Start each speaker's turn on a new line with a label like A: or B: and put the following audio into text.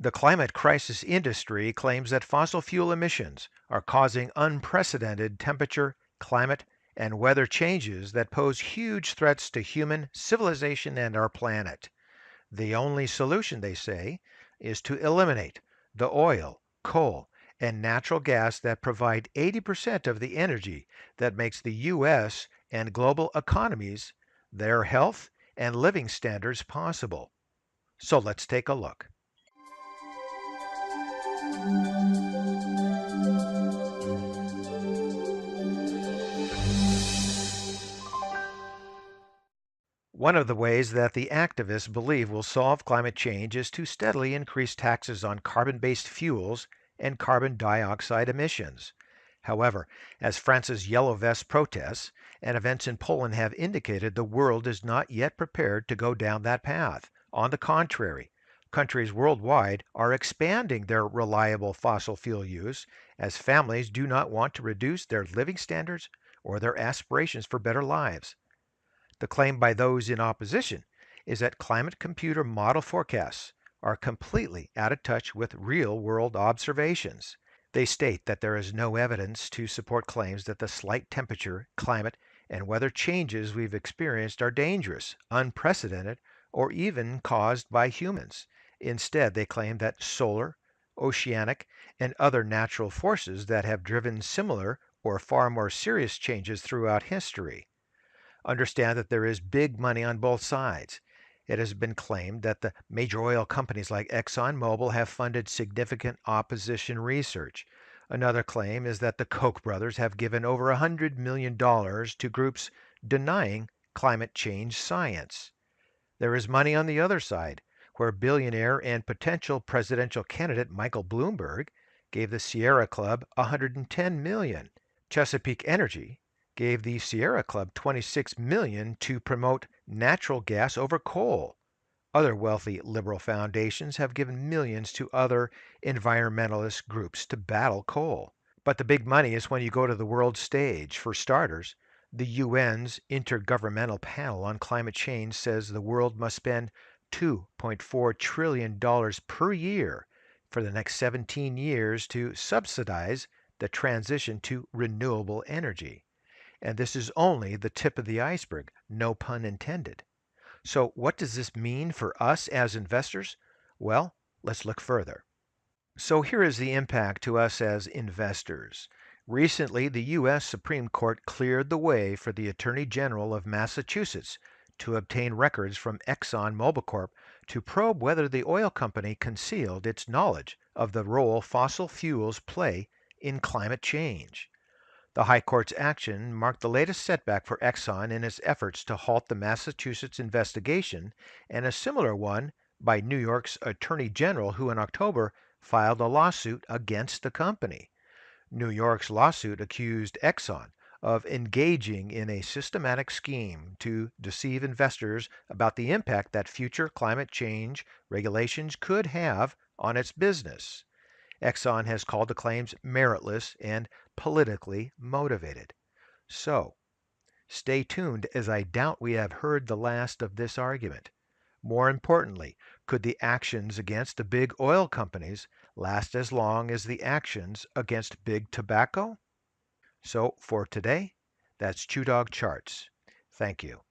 A: The climate crisis industry claims that fossil fuel emissions are causing unprecedented temperature, climate, and weather changes that pose huge threats to human civilization and our planet. The only solution, they say, is to eliminate the oil, coal, and natural gas that provide 80% of the energy that makes the U.S. and global economies, their health, and living standards possible. So let's take a look. One of the ways that the activists believe will solve climate change is to steadily increase taxes on carbon based fuels and carbon dioxide emissions. However, as France's Yellow Vest protests and events in Poland have indicated, the world is not yet prepared to go down that path. On the contrary, countries worldwide are expanding their reliable fossil fuel use as families do not want to reduce their living standards or their aspirations for better lives. The claim by those in opposition is that climate computer model forecasts are completely out of touch with real world observations. They state that there is no evidence to support claims that the slight temperature, climate, and weather changes we've experienced are dangerous, unprecedented, or even caused by humans. Instead, they claim that solar, oceanic, and other natural forces that have driven similar or far more serious changes throughout history. Understand that there is big money on both sides. It has been claimed that the major oil companies like ExxonMobil have funded significant opposition research. Another claim is that the Koch brothers have given over $100 million to groups denying climate change science. There is money on the other side, where billionaire and potential presidential candidate Michael Bloomberg gave the Sierra Club $110 million. Chesapeake Energy gave the Sierra Club $26 million to promote natural gas over coal. Other wealthy liberal foundations have given millions to other environmentalist groups to battle coal. But the big money is when you go to the world stage. For starters, the UN's Intergovernmental Panel on Climate Change says the world must spend $2.4 trillion per year for the next 17 years to subsidize the transition to renewable energy. And this is only the tip of the iceberg, no pun intended. So, what does this mean for us as investors? Well, let's look further. So, here is the impact to us as investors. Recently, the U.S. Supreme Court cleared the way for the Attorney General of Massachusetts to obtain records from ExxonMobil Corp to probe whether the oil company concealed its knowledge of the role fossil fuels play in climate change. The High Court's action marked the latest setback for Exxon in its efforts to halt the Massachusetts investigation, and a similar one by New York's Attorney General, who in October filed a lawsuit against the company. New York's lawsuit accused Exxon of engaging in a systematic scheme to deceive investors about the impact that future climate change regulations could have on its business. Exxon has called the claims meritless and politically motivated. So, stay tuned as I doubt we have heard the last of this argument. More importantly, could the actions against the big oil companies last as long as the actions against big tobacco? So, for today, that's ChewDog Charts. Thank you.